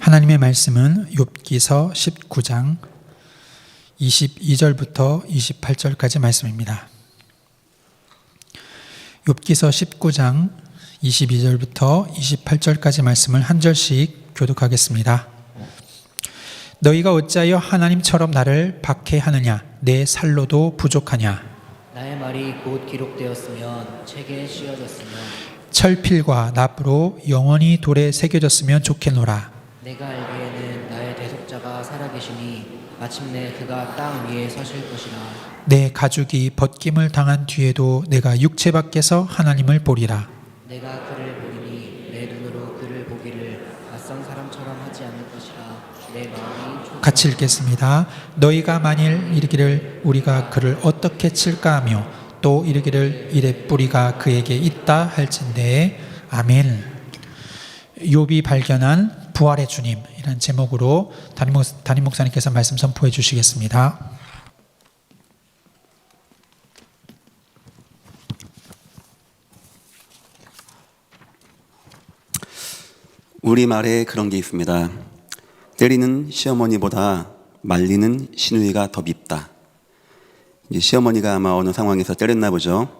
하나님의 말씀은 욥기서 19장 22절부터 28절까지 말씀입니다. 욥기서 19장 22절부터 28절까지 말씀을 한 절씩 교독하겠습니다. 너희가 어찌하여 하나님처럼 나를 박해하느냐? 내 살로도 부족하냐? 나의 말이 곧 기록되었으면 책에 씌어졌으면 철필과 납으로 영원히 돌에 새겨졌으면 좋겠노라. 내가 알기에는 나의 대속자가 살아계시니 마침내 그가 땅 위에 서실 것이라. 내 가죽이 벗김을 당한 뒤에도 내가 육체 밖에서 하나님을 보리라. 내가 그를 보리니 내 눈으로 그를 보기를 낯선 사람처럼 하지 않을 것이라. 내 마음이 같이 읽겠습니다. 너희가 만일 이르기를 우리가 그를 어떻게 칠까 하며 또 이르기를 이래 뿌리가 그에게 있다 할진대. 아멘. 욥이 발견한 부활의 주님이라는 제목으로 담임 목사님께서 말씀 선포해 주시겠습니다. 우리말에 그런 게 있습니다. 때리는 시어머니보다 말리는 시누이가 더 밉다. 이제 시어머니가 아마 어느 상황에서 때렸나 보죠.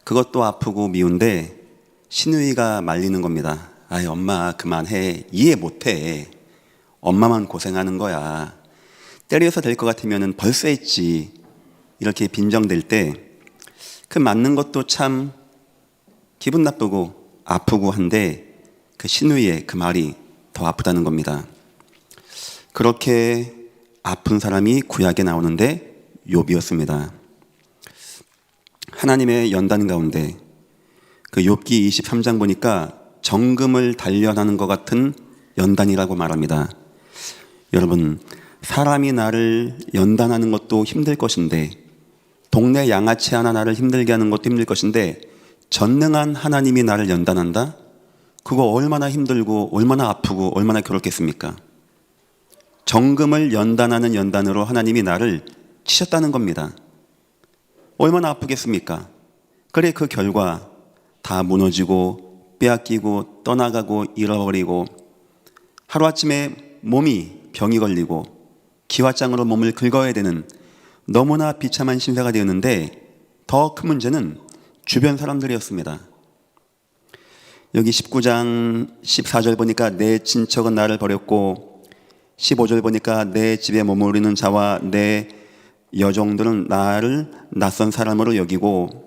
그것도 아프고 미운데 시누이가 말리는 겁니다. 아이 엄마 그만해. 이해 못해. 엄마만 고생하는 거야. 때려서 될 것 같으면 벌써 했지. 이렇게 빈정될 때 그 맞는 것도 참 기분 나쁘고 아프고 한데 그 시누이의 그 말이 더 아프다는 겁니다. 그렇게 아픈 사람이 구약에 나오는데 욥이었습니다. 하나님의 연단 가운데 그 욥기 23장 보니까 정금을 단련하는 것 같은 연단이라고 말합니다. 여러분, 사람이 나를 연단하는 것도 힘들 것인데, 동네 양아치 하나 나를 힘들게 하는 것도 힘들 것인데, 전능한 하나님이 나를 연단한다? 그거 얼마나 힘들고 얼마나 아프고 얼마나 괴롭겠습니까? 정금을 연단하는 연단으로 하나님이 나를 치셨다는 겁니다. 얼마나 아프겠습니까? 그래 그 결과 다 무너지고 빼앗기고 떠나가고 잃어버리고 하루아침에 몸이 병이 걸리고 기와장으로 몸을 긁어야 되는 너무나 비참한 신세가 되었는데 더 큰 문제는 주변 사람들이었습니다. 여기 19장 14절 보니까 내 친척은 나를 버렸고 15절 보니까 내 집에 머무르는 자와 내 여종들은 나를 낯선 사람으로 여기고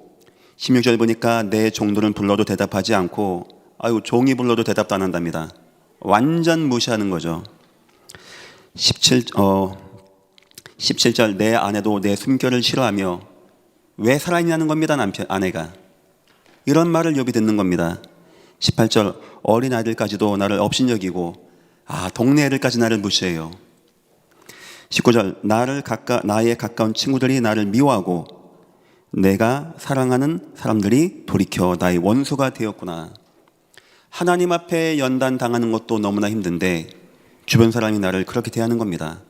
16절 보니까 내 종들은 불러도 대답하지 않고 아유 종이 불러도 대답도 안 한답니다. 완전 무시하는 거죠. 17절 내 아내도 내 숨결을 싫어하며 왜 살아있냐는 겁니다. 아내가 이런 말을 욥이 듣는 겁니다. 18절 어린 아이들까지도 나를 업신여기고 동네 애들까지 나를 무시해요. 19절 나의 가까운 친구들이 나를 미워하고 내가 사랑하는 사람들이 돌이켜 나의 원수가 되었구나. 하나님 앞에 연단당하는 것도 너무나 힘든데 주변 사람이 나를 그렇게 대하는 겁니다.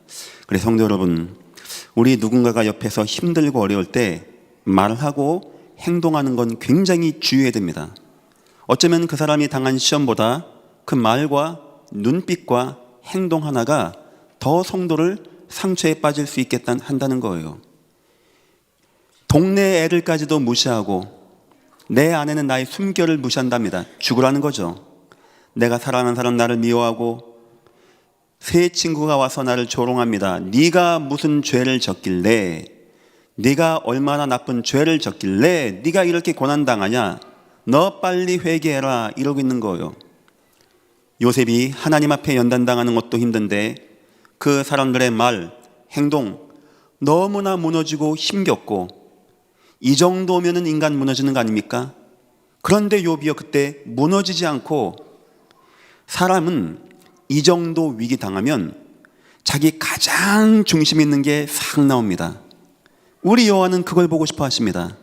그래서 성도 여러분, 우리 누군가가 옆에서 힘들고 어려울 때 말하고 행동하는 건 굉장히 주의해야 됩니다. 어쩌면 그 사람이 당한 시험보다 그 말과 눈빛과 행동 하나가 더 성도를 상처에 빠질 수 한다는 거예요. 동네 애들까지도 무시하고 내 아내는 나의 숨결을 무시한답니다. 죽으라는 거죠. 내가 사랑하는 사람 나를 미워하고 새 친구가 와서 나를 조롱합니다. 네가 무슨 죄를 졌길래, 네가 얼마나 나쁜 죄를 졌길래 네가 이렇게 고난당하냐, 너 빨리 회개해라, 이러고 있는 거예요. 요셉이 하나님 앞에 연단당하는 것도 힘든데 그 사람들의 말, 행동 너무나 무너지고 힘겹고 이 정도면은 인간 무너지는 거 아닙니까? 그런데 욥이요 그때 무너지지 않고 사람은 이 정도 위기 당하면 자기 가장 중심 있는 게 싹 나옵니다. 우리 여호와는 그걸 보고 싶어 하십니다.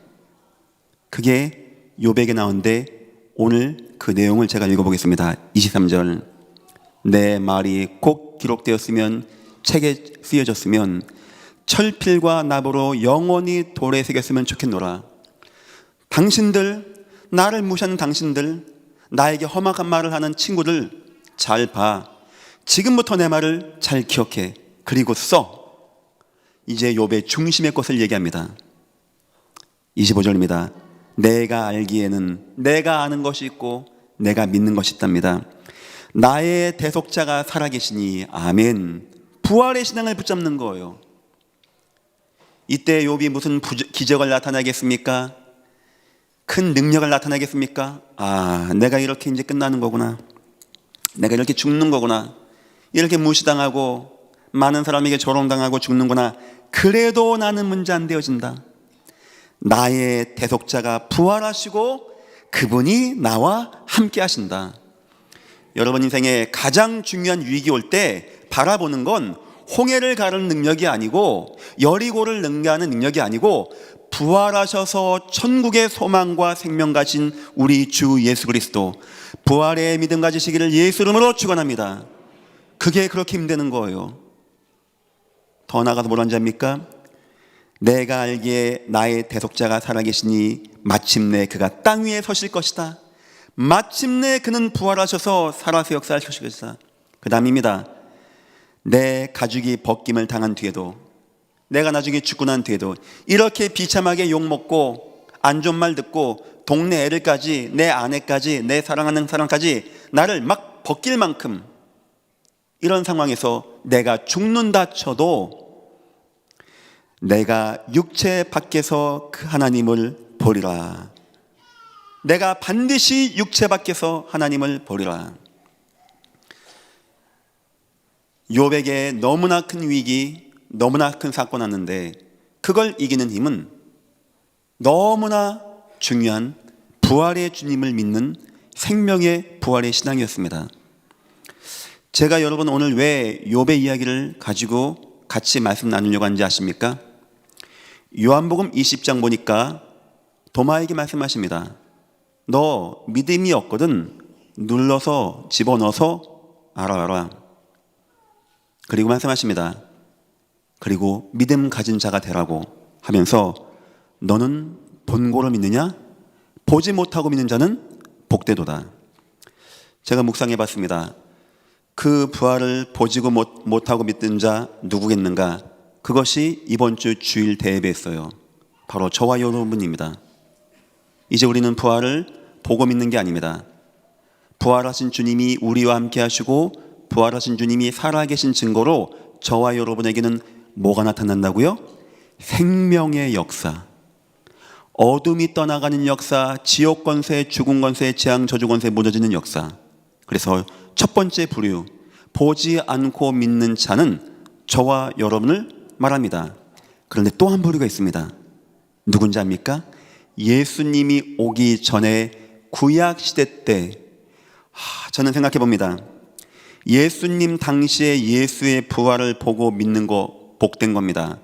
그게 욥에게 나오는데 오늘 그 내용을 제가 읽어보겠습니다. 23절 내 말이 꼭 기록되었으면 책에 쓰여졌으면 철필과 납으로 영원히 돌에 새겼으면 좋겠노라. 당신들, 나를 무시하는 당신들, 나에게 험악한 말을 하는 친구들 잘 봐. 지금부터 내 말을 잘 기억해. 그리고 써. 이제 욥의 중심의 것을 얘기합니다. 25절입니다. 내가 알기에는 내가 아는 것이 있고 내가 믿는 것이 있답니다. 나의 대속자가 살아계시니 아멘. 부활의 신앙을 붙잡는 거예요. 이때 욥이 무슨 기적을 나타나겠습니까? 큰 능력을 나타나겠습니까? 아, 내가 이렇게 이제 끝나는 거구나. 내가 이렇게 죽는 거구나. 이렇게 무시당하고 많은 사람에게 조롱당하고 죽는구나. 그래도 나는 문제 안 되어진다. 나의 대속자가 부활하시고 그분이 나와 함께 하신다. 여러분 인생에 가장 중요한 위기 올 때 바라보는 건 홍해를 가르는 능력이 아니고 여리고를 능가하는 능력이 아니고 부활하셔서 천국의 소망과 생명 가진 우리 주 예수 그리스도, 부활의 믿음 가지시기를 예수 이름으로 축원합니다. 그게 그렇게 힘드는 거예요. 더 나아가서 뭐라는 자입니까? 내가 알기에 나의 대속자가 살아계시니 마침내 그가 땅 위에 서실 것이다. 마침내 그는 부활하셔서 살아서 역사하실 것이다. 그 다음입니다. 내 가죽이 벗김을 당한 뒤에도, 내가 나중에 죽고 난 뒤에도 이렇게 비참하게 욕먹고 안 좋은 말 듣고 동네 애들까지, 내 아내까지, 내 사랑하는 사람까지 나를 막 벗길 만큼 이런 상황에서 내가 죽는다 쳐도 내가 육체 밖에서 그 하나님을 보리라. 내가 반드시 육체 밖에서 하나님을 보리라. 욥에게 너무나 큰 위기, 너무나 큰 사건 왔는데 그걸 이기는 힘은 너무나 중요한 부활의 주님을 믿는 생명의 부활의 신앙이었습니다. 제가 여러분 오늘 왜 욥의 이야기를 가지고 같이 말씀 나누려고 하는지 아십니까? 요한복음 20장 보니까 도마에게 말씀하십니다. 너 믿음이 없거든 눌러서 집어넣어서 알아라. 그리고 말씀하십니다. 그리고 믿음 가진 자가 되라고 하면서 너는 본고로 믿느냐? 보지 못하고 믿는 자는 복되도다. 제가 묵상해 봤습니다. 그 부활을 보지고 못하고 믿는 자 누구겠는가? 그것이 이번 주 주일 대예배였어요. 바로 저와 여러분입니다. 이제 우리는 부활을 보고 믿는 게 아닙니다. 부활하신 주님이 우리와 함께 하시고 부활하신 주님이 살아계신 증거로 저와 여러분에게는 뭐가 나타난다고요? 생명의 역사, 어둠이 떠나가는 역사, 지옥 권세, 죽음 권세, 재앙 저주 권세 무너지는 역사. 그래서 첫 번째 부류, 보지 않고 믿는 자는 저와 여러분을 말합니다. 그런데 또 한 부류가 있습니다. 누군지 압니까? 예수님이 오기 전에 구약 시대 때 저는 생각해 봅니다. 예수님 당시에 예수의 부활을 보고 믿는 거 복된 겁니다.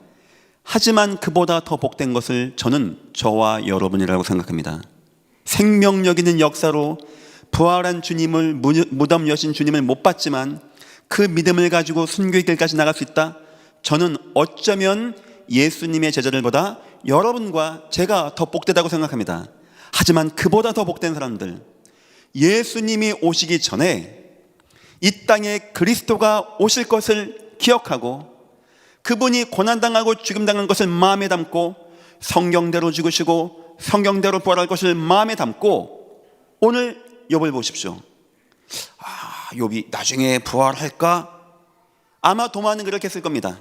하지만 그보다 더 복된 것을 저는 저와 여러분이라고 생각합니다. 생명력 있는 역사로 부활한 주님을, 무덤 여신 주님을 못 봤지만 그 믿음을 가지고 순교의 길까지 나갈 수 있다. 저는 어쩌면 예수님의 제자들보다 여러분과 제가 더 복되다고 생각합니다. 하지만 그보다 더 복된 사람들, 예수님이 오시기 전에 이 땅에 그리스도가 오실 것을 기억하고 그분이 고난당하고 죽임당한 것을 마음에 담고 성경대로 죽으시고 성경대로 부활할 것을 마음에 담고 오늘 욥을 보십시오. 욥이 나중에 부활할까? 아마 도마는 그렇게 했을 겁니다.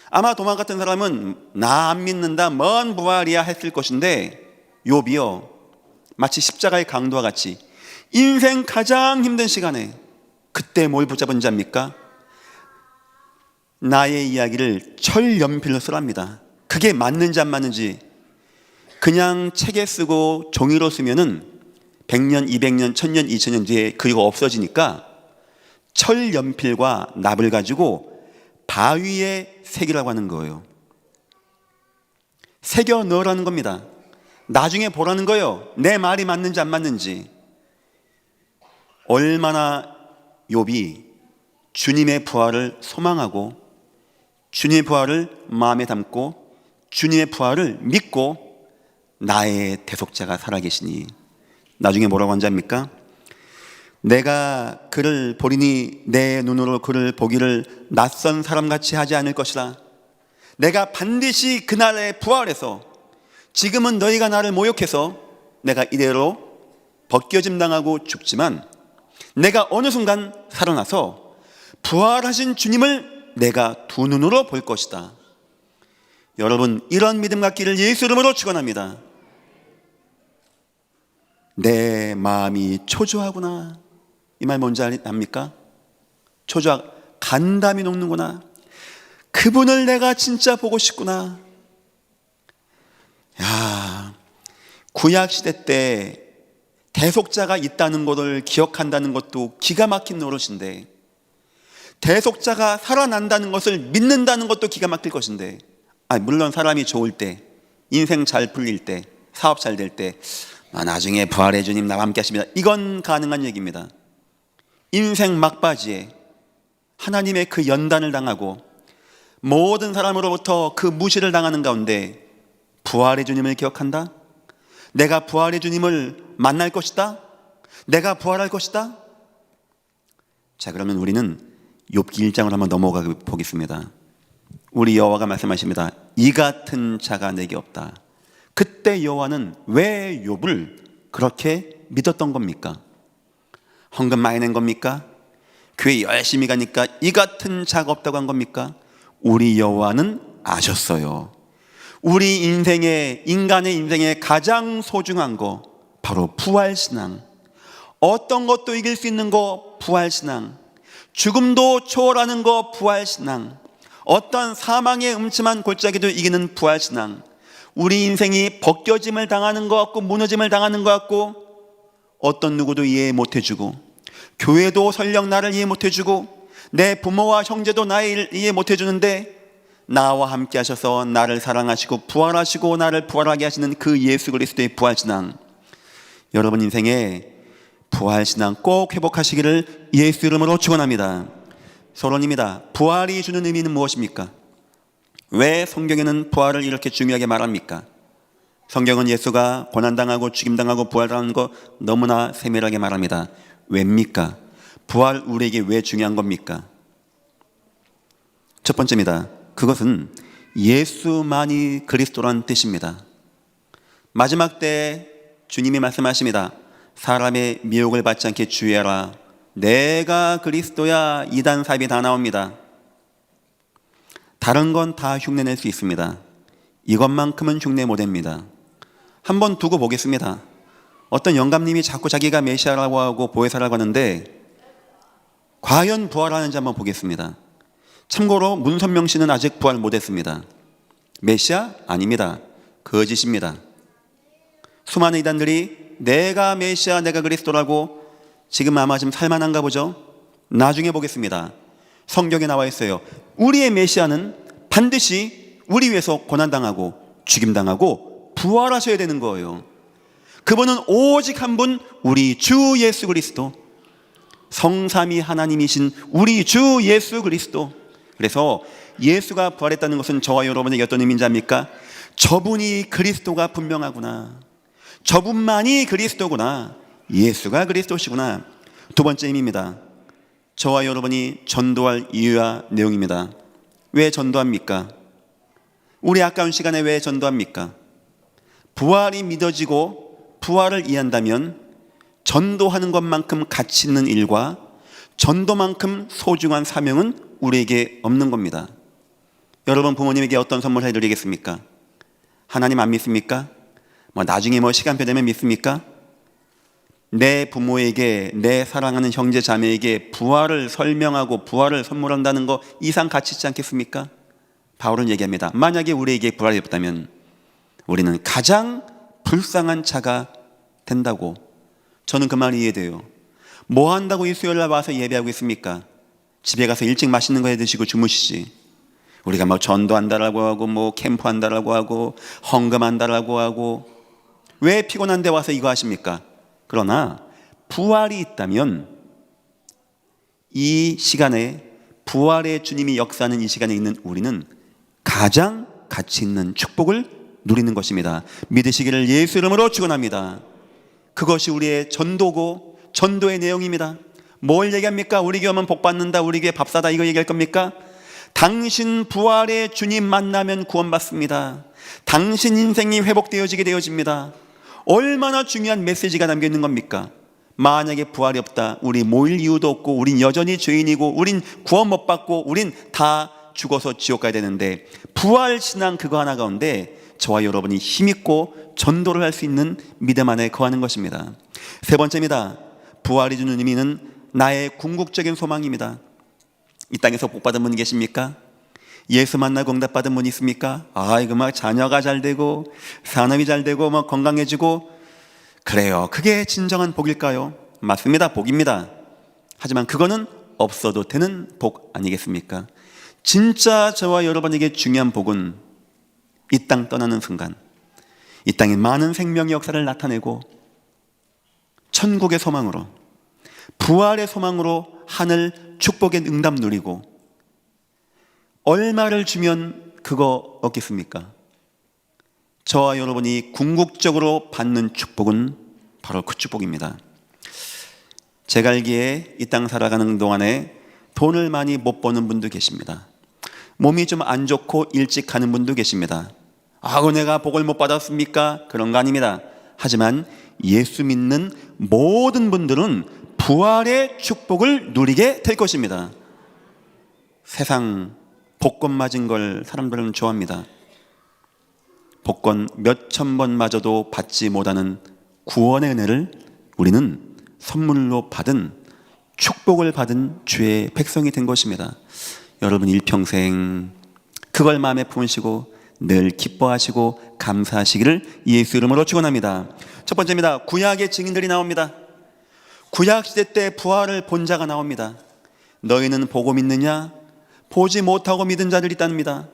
아마 도마 같은 사람은 나 안 믿는다, 뭔 부활이야 했을 것인데 욥이요, 마치 십자가의 강도와 같이 인생 가장 힘든 시간에 그때 뭘 붙잡은 자입니까? 나의 이야기를 철연필로 쓰랍니다. 그게 맞는지 안 맞는지 그냥 책에 쓰고 종이로 쓰면은 100년, 200년, 1000년, 2000년 뒤에 그거 없어지니까 철연필과 납을 가지고 바위에 새기라고 하는 거예요. 새겨 넣으라는 겁니다. 나중에 보라는 거예요. 내 말이 맞는지 안 맞는지. 얼마나 욥이 주님의 부활을 소망하고 주님의 부활을 마음에 담고 주님의 부활을 믿고 나의 대속자가 살아계시니, 나중에 뭐라고 한지 압니까? 내가 그를 보리니 내 눈으로 그를 보기를 낯선 사람같이 하지 않을 것이라. 내가 반드시 그날에 부활해서 지금은 너희가 나를 모욕해서 내가 이대로 벗겨짐 당하고 죽지만 내가 어느 순간 살아나서 부활하신 주님을 내가 두 눈으로 볼 것이다. 여러분, 이런 믿음 갖기를 예수 이름으로 축원합니다. 내 마음이 초조하구나. 이 말 뭔지 압니까? 간담이 녹는구나. 그분을 내가 진짜 보고 싶구나. 야, 구약시대 때 대속자가 있다는 것을 기억한다는 것도 기가 막힌 노릇인데, 대속자가 살아난다는 것을 믿는다는 것도 기가 막힐 것인데, 물론 사람이 좋을 때, 인생 잘 풀릴 때, 사업 잘 될 때, 나중에 부활의 주님 나와 함께 하십니다, 이건 가능한 얘기입니다. 인생 막바지에 하나님의 그 연단을 당하고 모든 사람으로부터 그 무시를 당하는 가운데 부활의 주님을 기억한다? 내가 부활의 주님을 만날 것이다? 내가 부활할 것이다? 자, 그러면 우리는 욥기 1장으로 한번 넘어가 보겠습니다. 우리 여호와가 말씀하십니다. 이 같은 자가 내게 없다. 그때 여호와는 왜 욥을 그렇게 믿었던 겁니까? 헌금 많이 낸 겁니까? 교회 열심히 가니까 이 같은 자가 없다고 한 겁니까? 우리 여호와는 아셨어요. 우리 인간의 인생에 가장 소중한 거 바로 부활신앙. 어떤 것도 이길 수 있는 거 부활신앙. 죽음도 초월하는 거 부활신앙. 어떤 사망의 음침한 골짜기도 이기는 부활신앙. 우리 인생이 벗겨짐을 당하는 것 같고 무너짐을 당하는 것 같고 어떤 누구도 이해 못해주고 교회도 설령 나를 이해 못해주고 내 부모와 형제도 나를 이해 못해주는데 나와 함께 하셔서 나를 사랑하시고 부활하시고 나를 부활하게 하시는 그 예수 그리스도의 부활신앙. 여러분 인생에 부활신앙 꼭 회복하시기를 예수 이름으로 축원합니다. 서론입니다. 부활이 주는 의미는 무엇입니까? 왜 성경에는 부활을 이렇게 중요하게 말합니까? 성경은 예수가 고난당하고 죽임당하고 부활하는 거 너무나 세밀하게 말합니다. 왜입니까? 부활 우리에게 왜 중요한 겁니까? 첫 번째입니다. 그것은 예수만이 그리스도라는 뜻입니다. 마지막 때 주님이 말씀하십니다. 사람의 미혹을 받지 않게 주의하라. 내가 그리스도야. 이단 사입이 다 나옵니다. 다른 건 다 흉내낼 수 있습니다. 이것만큼은 흉내 못 냅니다. 한번 두고 보겠습니다. 어떤 영감님이 자꾸 자기가 메시아라고 하고 보혜사라고 하는데 과연 부활하는지 한번 보겠습니다. 참고로 문선명 씨는 아직 부활 못했습니다. 메시아? 아닙니다. 거짓입니다. 수많은 이단들이 내가 메시아, 내가 그리스도라고 지금 아마 좀 살만한가 보죠? 나중에 보겠습니다. 성경에 나와 있어요. 우리의 메시아는 반드시 우리 위해서 고난당하고 죽임당하고 부활하셔야 되는 거예요. 그분은 오직 한 분, 우리 주 예수 그리스도, 성삼위 하나님이신 우리 주 예수 그리스도. 그래서 예수가 부활했다는 것은 저와 여러분에게 어떤 의미인지 압니까? 저분이 그리스도가 분명하구나. 저분만이 그리스도구나. 예수가 그리스도시구나. 두 번째 의미입니다. 저와 여러분이 전도할 이유와 내용입니다. 왜 전도합니까? 우리 아까운 시간에 왜 전도합니까? 부활이 믿어지고 부활을 이해한다면 전도하는 것만큼 가치 있는 일과 전도만큼 소중한 사명은 우리에게 없는 겁니다. 여러분 부모님에게 어떤 선물 해드리겠습니까? 하나님 안 믿습니까? 나중에 시간표 되면 믿습니까? 내 부모에게, 내 사랑하는 형제 자매에게 부활을 설명하고 부활을 선물한다는 거 이상 가치 있지 않겠습니까? 바울은 얘기합니다. 만약에 우리에게 부활이 없다면 우리는 가장 불쌍한 자가 된다고. 저는 그 말이 이해돼요. 뭐 한다고 이 수요일날 와서 예배하고 있습니까? 집에 가서 일찍 맛있는 거 해 드시고 주무시지. 우리가 전도한다라고 하고 캠프한다라고 하고 헌금한다라고 하고 왜 피곤한데 와서 이거 하십니까? 그러나 부활이 있다면 이 시간에 부활의 주님이 역사하는 이 시간에 있는 우리는 가장 가치 있는 축복을 누리는 것입니다. 믿으시기를 예수 이름으로 축원합니다. 그것이 우리의 전도고 전도의 내용입니다. 뭘 얘기합니까? 우리 교회 오면 복 받는다, 우리 교회 밥 사다, 이거 얘기할 겁니까? 당신 부활의 주님 만나면 구원받습니다. 당신 인생이 회복되어지게 되어집니다. 얼마나 중요한 메시지가 담겨 있는 겁니까? 만약에 부활이 없다, 우리 모일 이유도 없고, 우린 여전히 죄인이고, 우린 구원 못 받고, 우린 다 죽어서 지옥 가야 되는데, 부활 신앙 그거 하나 가운데 저와 여러분이 힘있고 전도를 할 수 있는 믿음 안에 거하는 것입니다. 세 번째입니다. 부활이 주는 의미는 나의 궁극적인 소망입니다. 이 땅에서 복 받은 분이 계십니까? 예수 만나고 응답받은 분이 있습니까? 이거 막 자녀가 잘 되고 산업이 잘 되고 막 건강해지고, 그래요. 그게 진정한 복일까요? 맞습니다. 복입니다. 하지만 그거는 없어도 되는 복 아니겠습니까? 진짜 저와 여러분에게 중요한 복은 이 땅 떠나는 순간 이 땅에 많은 생명의 역사를 나타내고 천국의 소망으로, 부활의 소망으로 하늘 축복의 응답 누리고, 얼마를 주면 그거 얻겠습니까? 저와 여러분이 궁극적으로 받는 축복은 바로 그 축복입니다. 제가 알기에 이 땅 살아가는 동안에 돈을 많이 못 버는 분도 계십니다. 몸이 좀 안 좋고 일찍 가는 분도 계십니다. 내가 복을 못 받았습니까? 그런 거 아닙니다. 하지만 예수 믿는 모든 분들은 부활의 축복을 누리게 될 것입니다. 세상 복권 맞은 걸 사람들은 좋아합니다. 복권 몇천 번 맞아도 받지 못하는 구원의 은혜를 우리는 선물로 받은, 축복을 받은 주의 백성이 된 것입니다. 여러분 일평생 그걸 마음에 품으시고 늘 기뻐하시고 감사하시기를 예수 이름으로 축원합니다. 첫 번째입니다. 구약의 증인들이 나옵니다. 구약 시대 때 부활을 본 자가 나옵니다. 너희는 보고 믿느냐? 보지 못하고 믿은 자들이 있답니다.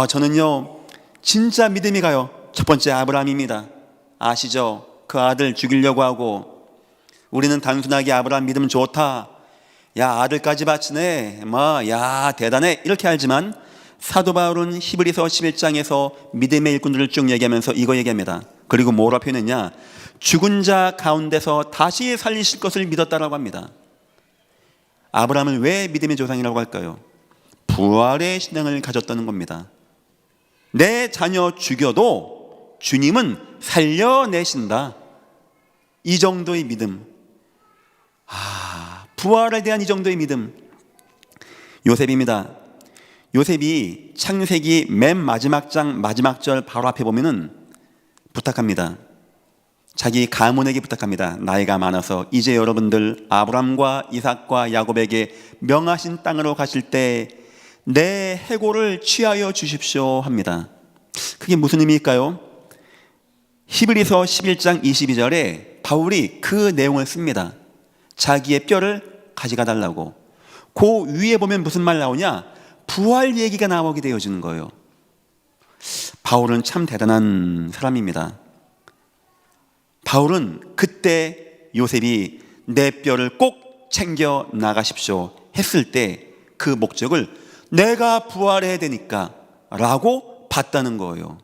저는요 진짜 믿음이 가요. 첫 번째 아브라함입니다. 아시죠? 그 아들 죽이려고 하고, 우리는 단순하게 아브라함 믿음 좋다, 야 아들까지 바치네, 야 대단해, 이렇게 알지만 사도 바울은 히브리서 11장에서 믿음의 일꾼들을 쭉 얘기하면서 이거 얘기합니다. 그리고 뭐라 표현했냐? 죽은 자 가운데서 다시 살리실 것을 믿었다라고 합니다. 아브라함은 왜 믿음의 조상이라고 할까요? 부활의 신앙을 가졌다는 겁니다. 내 자녀 죽여도 주님은 살려내신다, 이 정도의 믿음. 부활에 대한 이 정도의 믿음. 요셉입니다. 요셉이 창세기 맨 마지막 장 마지막 절 바로 앞에 보면은 부탁합니다. 자기 가문에게 부탁합니다. 나이가 많아서 이제 여러분들 아브람과 이삭과 야곱에게 명하신 땅으로 가실 때 내 해골을 취하여 주십시오 합니다. 그게 무슨 의미일까요? 히브리서 11장 22절에 바울이 그 내용을 씁니다. 자기의 뼈를 가져가 달라고. 그 위에 보면 무슨 말 나오냐? 부활 얘기가 나오게 되어지는 거예요. 바울은 참 대단한 사람입니다. 바울은 그때 요셉이 내 뼈를 꼭 챙겨 나가십시오 했을 때 그 목적을 내가 부활해야 되니까 라고 봤다는 거예요.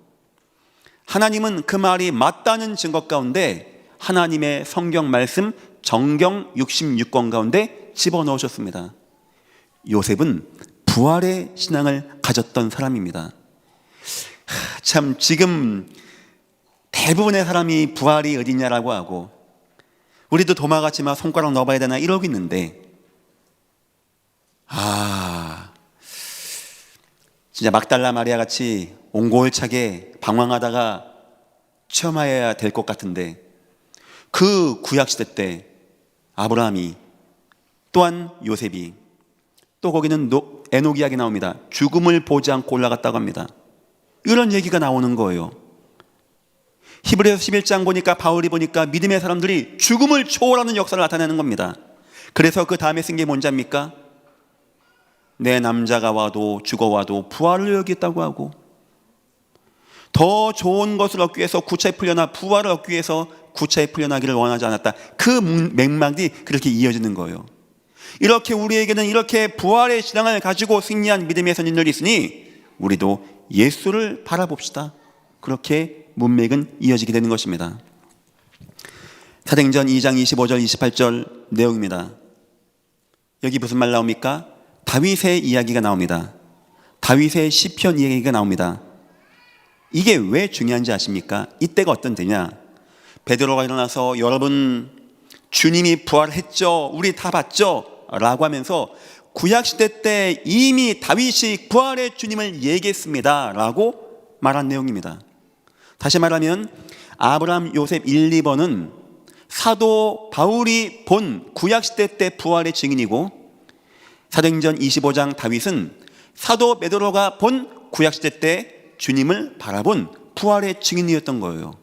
하나님은 그 말이 맞다는 증거 가운데 하나님의 성경 말씀 정경 66권 가운데 집어넣으셨습니다. 요셉은 부활의 신앙을 가졌던 사람입니다. 참 지금 대부분의 사람이 부활이 어디냐라고 하고, 우리도 도마같이 막 손가락 넣어봐야 되나 이러고 있는데, 진짜 막달라 마리아 같이 옹골차게 방황하다가 체험해야 될 것 같은데, 그 구약시대 때 아브라함이, 또한 요셉이, 또 거기는 에녹 이야기 나옵니다. 죽음을 보지 않고 올라갔다고 합니다. 이런 얘기가 나오는 거예요. 히브리서 11장 보니까, 바울이 보니까 믿음의 사람들이 죽음을 초월하는 역사를 나타내는 겁니다. 그래서 그 다음에 쓴 게 뭔지 압니까? 내 남자가 와도 죽어와도 부활을 여기겠다고 하고, 더 좋은 것을 얻기 위해서 구차에 풀려나 부활을 얻기 위해서 구차에 풀려나기를 원하지 않았다. 그 맥락이 그렇게 이어지는 거예요. 이렇게 우리에게는 이렇게 부활의 신앙을 가지고 승리한 믿음의 선진들이 있으니 우리도 예수를 바라봅시다. 그렇게 문맥은 이어지게 되는 것입니다. 사도행전 2장 25절 28절 내용입니다. 여기 무슨 말 나옵니까? 다윗의 이야기가 나옵니다. 다윗의 시편 이야기가 나옵니다. 이게 왜 중요한지 아십니까? 이때가 어떤 때냐? 베드로가 일어나서 여러분 주님이 부활했죠? 우리 다 봤죠? 라고 하면서 구약시대 때 이미 다윗이 부활의 주님을 얘기했습니다 라고 말한 내용입니다. 다시 말하면 아브라함, 요셉 1, 2번은 사도 바울이 본 구약시대 때 부활의 증인이고, 사도행전 25장 다윗은 사도 베드로가 본 구약시대 때 주님을 바라본 부활의 증인이었던 거예요.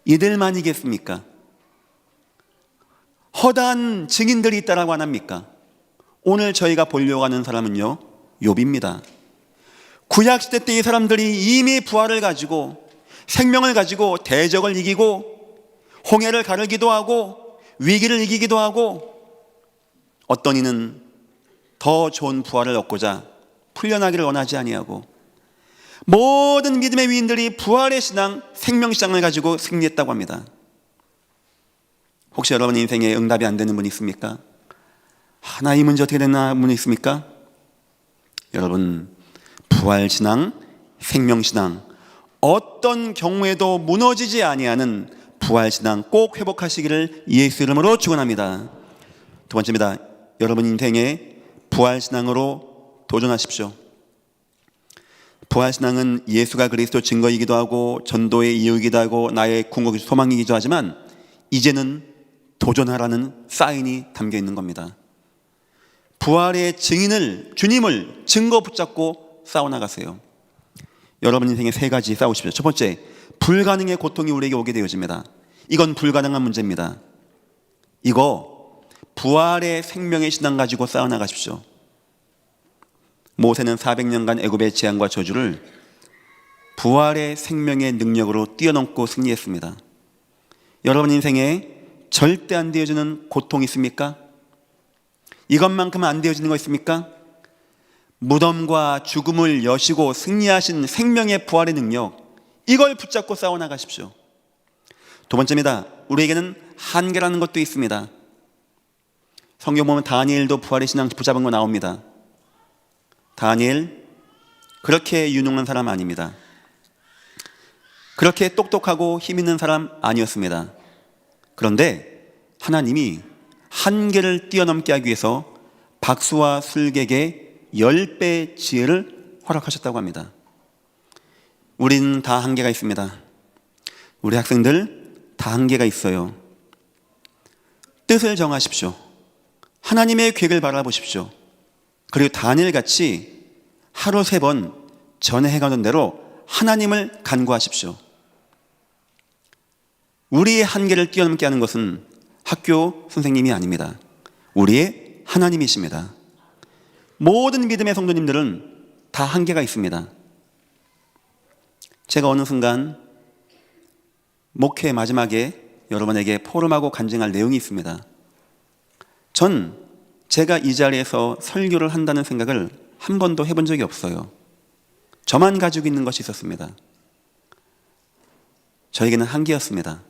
이들만이겠습니까? 허다한 증인들이 있다라고 안 합니까? 오늘 저희가 보려고 하는 사람은요, 욥입니다. 구약시대 때 이 사람들이 이미 부활을 가지고 생명을 가지고 대적을 이기고 홍해를 가르기도 하고 위기를 이기기도 하고, 어떤 이는 더 좋은 부활을 얻고자 풀려나기를 원하지 아니하고, 모든 믿음의 위인들이 부활의 신앙, 생명신앙을 가지고 승리했다고 합니다. 혹시 여러분 인생에 응답이 안 되는 분이 있습니까? 하나 이 문제 어떻게 되나 분이 있습니까? 여러분, 부활신앙, 생명신앙, 어떤 경우에도 무너지지 아니하는 부활신앙 꼭 회복하시기를 예수 이름으로 축원합니다. 두 번째입니다. 여러분 인생에 부활신앙으로 도전하십시오. 부활신앙은 예수가 그리스도 증거이기도 하고 전도의 이유이기도 하고 나의 궁극의 소망이기도 하지만, 이제는 도전하라는 사인이 담겨 있는 겁니다. 부활의 증인을, 주님을 증거 붙잡고 싸워나가세요. 여러분 인생에 세 가지 싸우십시오. 첫 번째, 불가능의 고통이 우리에게 오게 되어집니다. 이건 불가능한 문제입니다. 이거 부활의 생명의 신앙 가지고 싸워나가십시오. 모세는 400년간 애굽의 재앙과 저주를 부활의 생명의 능력으로 뛰어넘고 승리했습니다. 여러분 인생에 절대 안 되어지는 고통이 있습니까? 이것만큼은 안 되어지는 거 있습니까? 무덤과 죽음을 여시고 승리하신 생명의 부활의 능력, 이걸 붙잡고 싸워나가십시오. 두 번째입니다. 우리에게는 한계라는 것도 있습니다. 성경 보면 다니엘도 부활의 신앙 붙잡은 거 나옵니다. 다니엘 그렇게 유능한 사람 아닙니다. 그렇게 똑똑하고 힘 있는 사람 아니었습니다. 그런데 하나님이 한계를 뛰어넘게 하기 위해서 박수와 술객에 10배의 지혜를 허락하셨다고 합니다. 우리는 다 한계가 있습니다. 우리 학생들 다 한계가 있어요. 뜻을 정하십시오. 하나님의 계획을 바라보십시오. 그리고 다니엘같이 하루 3번 전에 해가던 대로 하나님을 간구하십시오. 우리의 한계를 뛰어넘게 하는 것은 학교 선생님이 아닙니다. 우리의 하나님이십니다. 모든 믿음의 성도님들은 다 한계가 있습니다. 제가 어느 순간 목회 마지막에 여러분에게 포럼하고 간증할 내용이 있습니다. 전 제가 이 자리에서 설교를 한다는 생각을 한 번도 해본 적이 없어요. 저만 가지고 있는 것이 있었습니다. 저에게는 한계였습니다.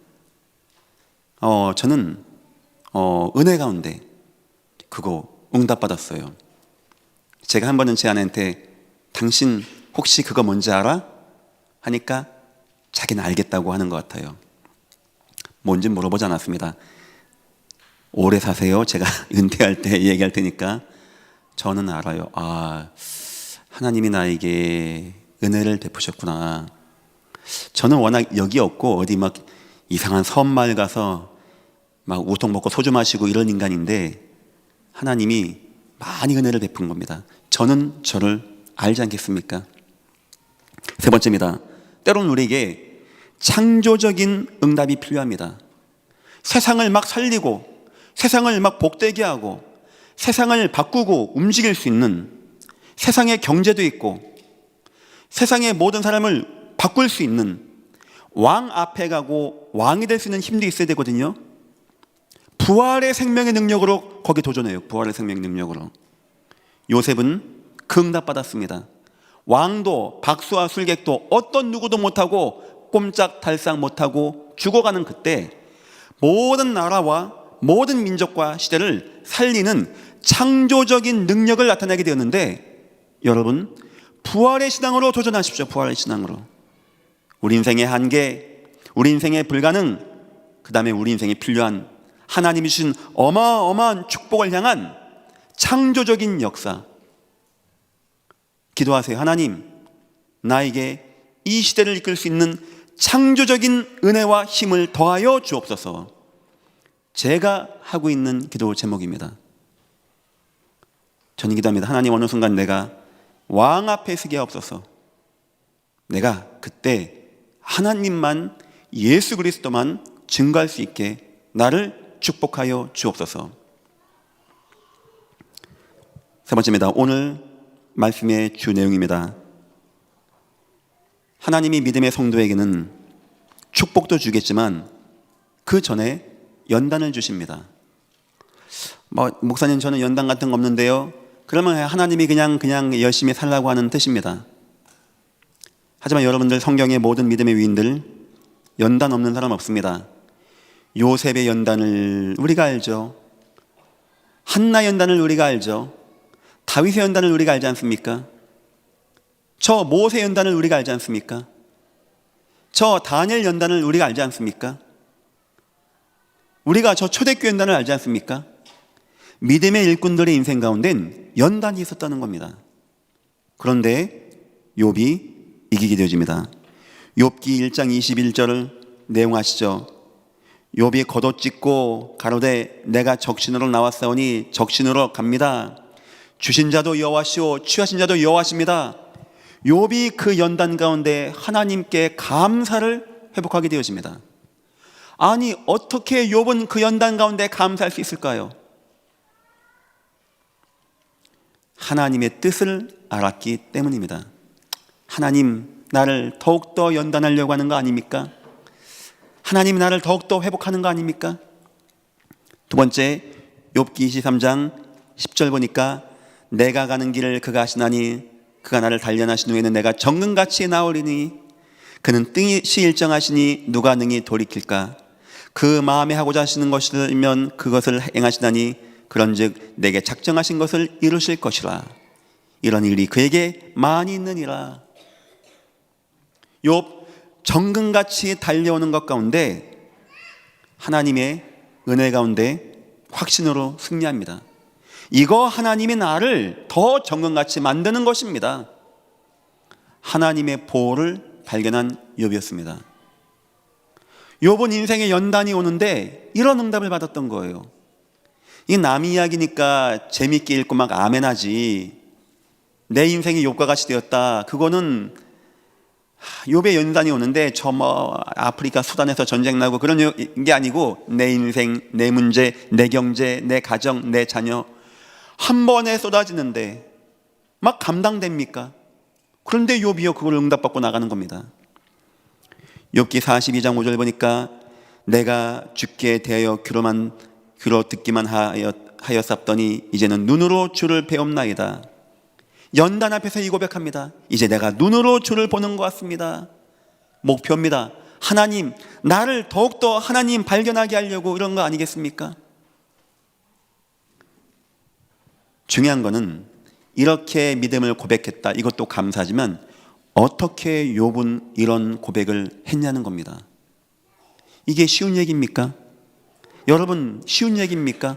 저는 은혜 가운데 그거 응답받았어요. 제가 한 번은 제 아내한테 당신 혹시 그거 뭔지 알아? 하니까 자기는 알겠다고 하는 것 같아요. 뭔지 물어보지 않았습니다. 오래 사세요. 제가 은퇴할 때 얘기할 테니까. 저는 알아요. 하나님이 나에게 은혜를 베푸셨구나. 저는 워낙 여기 없고 어디 막 이상한 섬마을 가서 막 우통 먹고 소주 마시고 이런 인간인데, 하나님이 많이 은혜를 베푼 겁니다. 저는 저를 알지 않겠습니까? 세 번째입니다. 때로는 우리에게 창조적인 응답이 필요합니다. 세상을 막 살리고 세상을 막 복되게 하고 세상을 바꾸고 움직일 수 있는, 세상의 경제도 있고 세상의 모든 사람을 바꿀 수 있는 왕 앞에 가고 왕이 될 수 있는 힘도 있어야 되거든요. 부활의 생명의 능력으로 거기 도전해요. 부활의 생명의 능력으로. 요셉은 그 응답 받았습니다. 왕도 박수와 술객도 어떤 누구도 못하고 꼼짝달싹 못하고 죽어가는 그때 모든 나라와 모든 민족과 시대를 살리는 창조적인 능력을 나타내게 되었는데, 여러분, 부활의 신앙으로 도전하십시오. 부활의 신앙으로. 우리 인생의 한계, 우리 인생의 불가능, 그 다음에 우리 인생에 필요한 하나님이 주신 어마어마한 축복을 향한 창조적인 역사. 기도하세요. 하나님, 나에게 이 시대를 이끌 수 있는 창조적인 은혜와 힘을 더하여 주옵소서. 제가 하고 있는 기도 제목입니다. 저는 기도합니다. 하나님, 어느 순간 내가 왕 앞에 서게 하옵소서. 내가 그때 하나님만, 예수 그리스도만 증거할 수 있게 나를 축복하여 주옵소서. 세 번째입니다. 오늘 말씀의 주 내용입니다. 하나님이 믿음의 성도에게는 축복도 주겠지만 그 전에 연단을 주십니다. 목사님, 저는 연단 같은 거 없는데요. 그러면 하나님이 그냥 열심히 살라고 하는 뜻입니다. 하지만 여러분들, 성경의 모든 믿음의 위인들 연단 없는 사람 없습니다. 요셉의 연단을 우리가 알죠. 한나 연단을 우리가 알죠. 다윗의 연단을 우리가 알지 않습니까? 저 모세 연단을 우리가 알지 않습니까? 저 다니엘 연단을 우리가 알지 않습니까? 우리가 저 초대교회 연단을 알지 않습니까? 믿음의 일꾼들의 인생 가운데는 연단이 있었다는 겁니다. 그런데 욥이 이기게 되어집니다. 욥기 1장 21절을 내용 아시죠? 욥이 걷어찢고 가로되 내가 적신으로 나왔사오니 적신으로 갑니다. 주신 자도 여호와시오 취하신 자도 여호와십니다. 욥이 그 연단 가운데 하나님께 감사를 회복하게 되어집니다. 아니, 어떻게 욥은 그 연단 가운데 감사할 수 있을까요? 하나님의 뜻을 알았기 때문입니다. 하나님, 나를 더욱더 연단하려고 하는 거 아닙니까? 하나님, 나를 더욱더 회복하는 거 아닙니까? 두 번째, 욥기 23장 10절 보니까 내가 가는 길을 그가 아시나니 그가 나를 단련하신 후에는 내가 정금같이 나오리니 그는 뜻이 일정하시니 누가 능히 돌이킬까? 그 마음에 하고자 하시는 것이면 그것을 행하시나니 그런즉 내게 작정하신 것을 이루실 것이라. 이런 일이 그에게 많이 있느니라. 욥, 정금같이 달려오는 것 가운데 하나님의 은혜 가운데 확신으로 승리합니다. 이거 하나님이 나를 더 정금같이 만드는 것입니다. 하나님의 보호를 발견한 욥이었습니다. 욥은 인생의 연단이 오는데 이런 응답을 받았던 거예요. 이 남 이야기니까 재밌게 읽고 막 아멘하지, 내 인생이 욥과 같이 되었다, 그거는 욥의 연단이 오는데 저 아프리카 수단에서 전쟁 나고 그런 게 아니고 내 인생, 내 문제, 내 경제, 내 가정, 내 자녀 한 번에 쏟아지는데 막 감당됩니까? 그런데 욥이요 그걸 응답받고 나가는 겁니다. 욥기 42장 5절 보니까 내가 주께 대하여 귀로 듣기만 하였사더니 이제는 눈으로 주를 배움나이다. 연단 앞에서 이 고백합니다. 이제 내가 눈으로 주를 보는 것 같습니다. 목표입니다. 하나님, 나를 더욱더 하나님 발견하게 하려고 이런 거 아니겠습니까? 중요한 거는 이렇게 믿음을 고백했다, 이것도 감사하지만 어떻게 욥은 이런 고백을 했냐는 겁니다. 이게 쉬운 얘기입니까? 여러분, 쉬운 얘기입니까?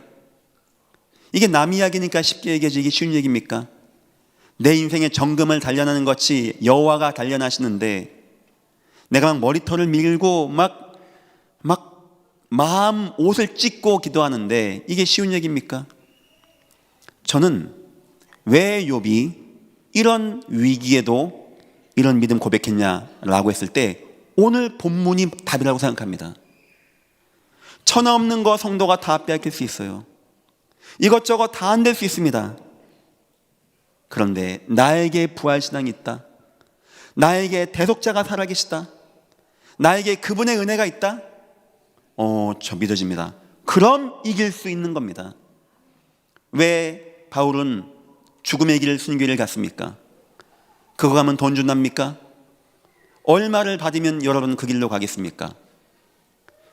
이게 남 이야기니까 쉽게 얘기하지 이게 쉬운 얘기입니까? 내 인생의 정금을 단련하는 것이 여호와가 단련하시는데 내가 막 머리털을 밀고 막 마음 옷을 찢고 기도하는데 이게 쉬운 얘기입니까? 저는 왜 욥이 이런 위기에도 이런 믿음 고백했냐라고 했을 때 오늘 본문이 답이라고 생각합니다. 천하 없는 거 성도가 다 빼앗길 수 있어요. 이것저것 다 안 될 수 있습니다. 그런데 나에게 부활신앙이 있다, 나에게 대속자가 살아계시다, 나에게 그분의 은혜가 있다, 저 믿어집니다. 그럼 이길 수 있는 겁니다. 왜 바울은 죽음의 길 순교를 갔습니까? 그거 가면 돈 준답니까? 얼마를 받으면 여러분 그 길로 가겠습니까?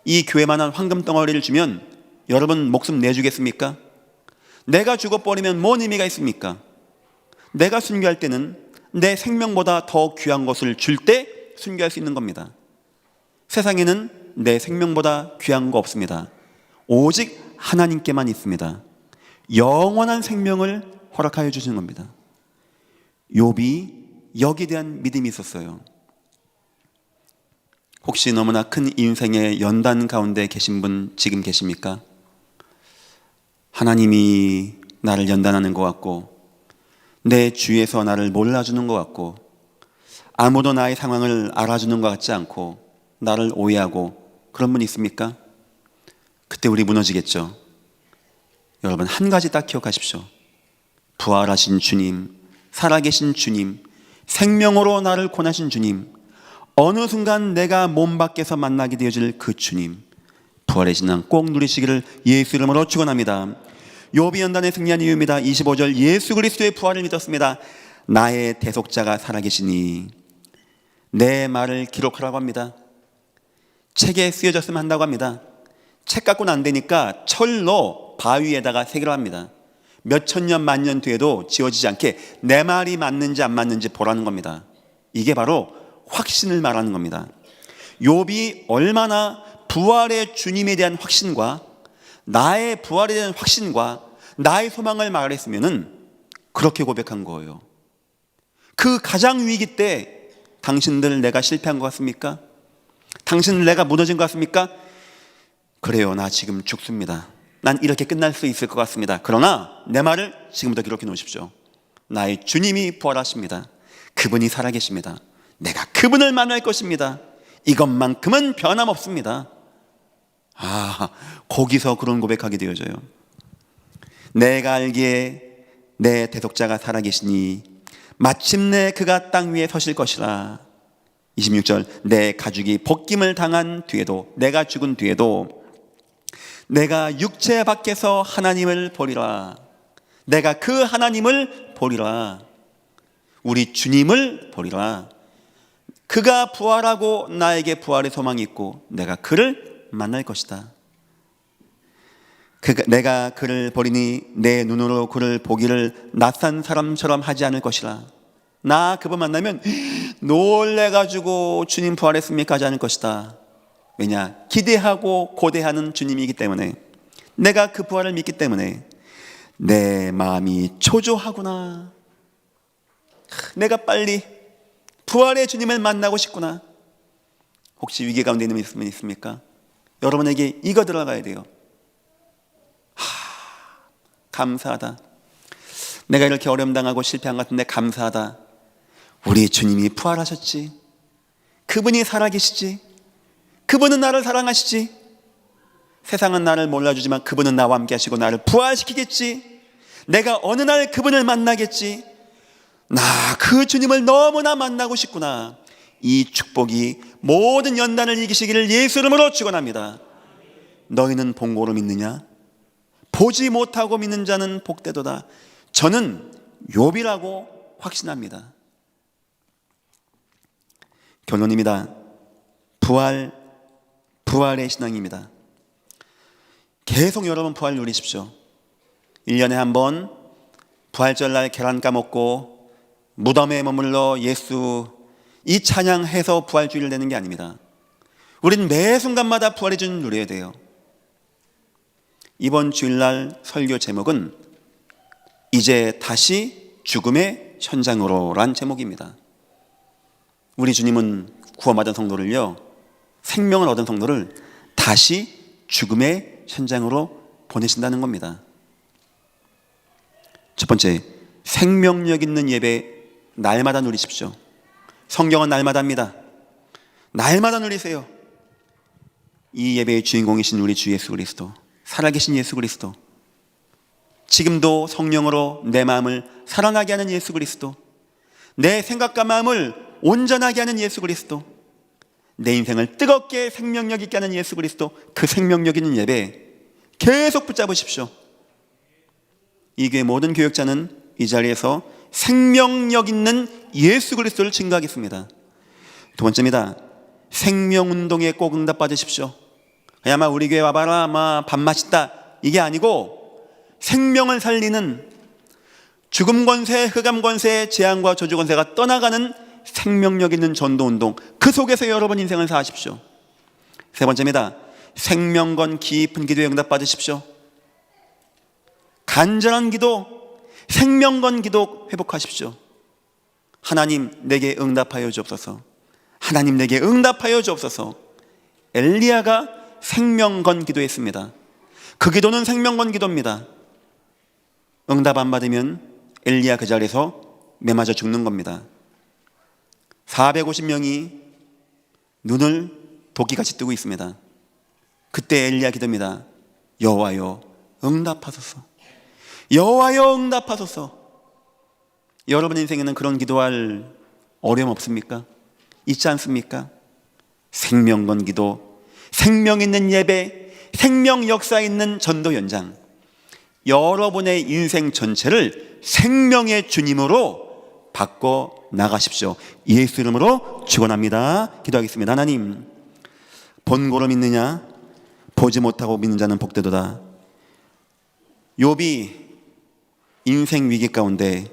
이 교회만한 황금 덩어리를 주면 여러분 목숨 내주겠습니까? 내가 죽어버리면 뭔 의미가 있습니까? 내가 순교할 때는 내 생명보다 더 귀한 것을 줄 때 순교할 수 있는 겁니다. 세상에는 내 생명보다 귀한 거 없습니다. 오직 하나님께만 있습니다. 영원한 생명을 허락하여 주시는 겁니다. 욥이 여기에 대한 믿음이 있었어요. 혹시 너무나 큰 인생의 연단 가운데 계신 분 지금 계십니까? 하나님이 나를 연단하는 것 같고 내 주위에서 나를 몰라주는 것 같고 아무도 나의 상황을 알아주는 것 같지 않고 나를 오해하고 그런 분 있습니까? 그때 우리 무너지겠죠. 여러분 한 가지 딱 기억하십시오. 부활하신 주님, 살아계신 주님, 생명으로 나를 권하신 주님, 어느 순간 내가 몸 밖에서 만나게 되어질 그 주님, 부활의 신앙 꼭 누리시기를 예수 이름으로 축원합니다. 욥이 연단에 승리한 이유입니다. 25절 예수 그리스도의 부활을 믿었습니다. 나의 대속자가 살아계시니 내 말을 기록하라고 합니다. 책에 쓰여졌으면 한다고 합니다. 책 갖고는 안 되니까 철로 바위에다가 새기로 합니다. 몇천 년 만년 뒤에도 지워지지 않게 내 말이 맞는지 안 맞는지 보라는 겁니다. 이게 바로 확신을 말하는 겁니다. 욥이 얼마나 부활의 주님에 대한 확신과 나의 부활에 대한 확신과 나의 소망을 말했으면은 그렇게 고백한 거예요. 그 가장 위기 때 당신들 내가 실패한 것 같습니까? 당신들 내가 무너진 것 같습니까? 그래요, 나 지금 죽습니다. 난 이렇게 끝날 수 있을 것 같습니다. 그러나 내 말을 지금부터 기록해 놓으십시오. 나의 주님이 부활하십니다. 그분이 살아계십니다. 내가 그분을 만날 것입니다. 이것만큼은 변함없습니다. 거기서 그런 고백하게 되어져요. 내가 알기에 내 대속자가 살아계시니 마침내 그가 땅 위에 서실 것이라. 26절 내 가죽이 벗김을 당한 뒤에도 내가 죽은 뒤에도 내가 육체 밖에서 하나님을 보리라. 내가 그 하나님을 보리라. 우리 주님을 보리라. 그가 부활하고 나에게 부활의 소망이 있고 내가 그를 만날 것이다. 내가 그를 보리니 내 눈으로 그를 보기를 낯선 사람처럼 하지 않을 것이라. 나 그분 만나면 놀래가지고 주님 부활했습니까 하지 않을 것이다. 왜냐? 기대하고 고대하는 주님이기 때문에, 내가 그 부활을 믿기 때문에 내 마음이 초조하구나. 내가 빨리 부활의 주님을 만나고 싶구나. 혹시 위기 가운데 있는 분 있습니까? 여러분에게 이거 들어가야 돼요. 감사하다. 내가 이렇게 어려움 당하고 실패한 것 같은데 감사하다. 우리 주님이 부활하셨지. 그분이 살아계시지. 그분은 나를 사랑하시지. 세상은 나를 몰라주지만 그분은 나와 함께 하시고 나를 부활시키겠지. 내가 어느 날 그분을 만나겠지. 나 그 주님을 너무나 만나고 싶구나. 이 축복이 모든 연단을 이기시기를 예수 이름으로 축원합니다. 너희는 본고로 믿느냐? 보지 못하고 믿는 자는 복되도다. 저는 욥이라고 확신합니다. 결론입니다. 부활의 신앙입니다. 계속 여러분 부활 누리십시오. 1년에 한 번 부활절날 계란 까먹고 무덤에 머물러 예수 이 찬양해서 부활주의를 내는 게 아닙니다. 우리는 매 순간마다 부활의 주님을 누려야 돼요. 이번 주일날 설교 제목은 이제 다시 죽음의 현장으로란 제목입니다. 우리 주님은 구원받은 성도를요, 생명을 얻은 성도를 다시 죽음의 현장으로 보내신다는 겁니다. 첫 번째, 생명력 있는 예배 날마다 누리십시오. 성경은 날마다입니다. 날마다 누리세요. 이 예배의 주인공이신 우리 주 예수 그리스도, 살아계신 예수 그리스도, 지금도 성령으로 내 마음을 살아나게 하는 예수 그리스도, 내 생각과 마음을 온전하게 하는 예수 그리스도, 내 인생을 뜨겁게 생명력 있게 하는 예수 그리스도, 그 생명력 있는 예배 계속 붙잡으십시오. 이 교회 모든 교역자는 이 자리에서 생명력 있는 예수 그리스도를 증거하겠습니다. 두 번째입니다. 생명운동에 꼭 응답받으십시오. 그야마 우리 교회 와봐라, 밥 맛있다, 이게 아니고 생명을 살리는, 죽음 권세, 흑암 권세, 재앙과 저주 권세가 떠나가는 생명력 있는 전도운동, 그 속에서 여러분 인생을 사십시오. 세 번째입니다. 생명건 깊은 기도에 응답받으십시오. 간절한 기도, 생명건 기도 회복하십시오. 하나님 내게 응답하여 주옵소서. 하나님 내게 응답하여 주옵소서. 엘리야가 생명건 기도했습니다. 그 기도는 생명건 기도입니다. 응답 안 받으면 엘리야 그 자리에서 매맞아 죽는 겁니다. 450명이 눈을 도끼같이 뜨고 있습니다. 그때 엘리야 기도입니다. 여호와여 응답하소서. 여호와여 응답하소서. 여러분 인생에는 그런 기도할 어려움 없습니까? 있지 않습니까? 생명건 기도, 생명 있는 예배, 생명 역사 있는 전도 현장, 여러분의 인생 전체를 생명의 주님으로 바꿔 나가십시오. 예수 이름으로 축원합니다. 기도하겠습니다. 하나님, 본고로 믿느냐? 보지 못하고 믿는 자는 복되도다. 욥이 인생 위기 가운데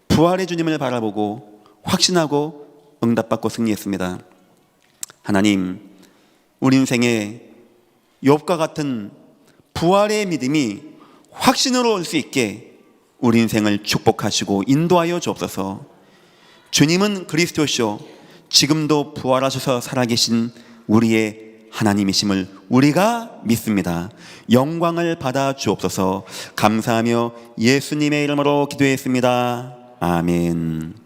부활의 주님을 바라보고 확신하고 응답받고 승리했습니다. 하나님, 우리 인생에 욥과 같은 부활의 믿음이 확신으로 올 수 있게 우리 인생을 축복하시고 인도하여 주옵소서. 주님은 그리스도시요 지금도 부활하셔서 살아계신 우리의 하나님이심을 우리가 믿습니다. 영광을 받아 주옵소서. 감사하며 예수님의 이름으로 기도했습니다. 아멘.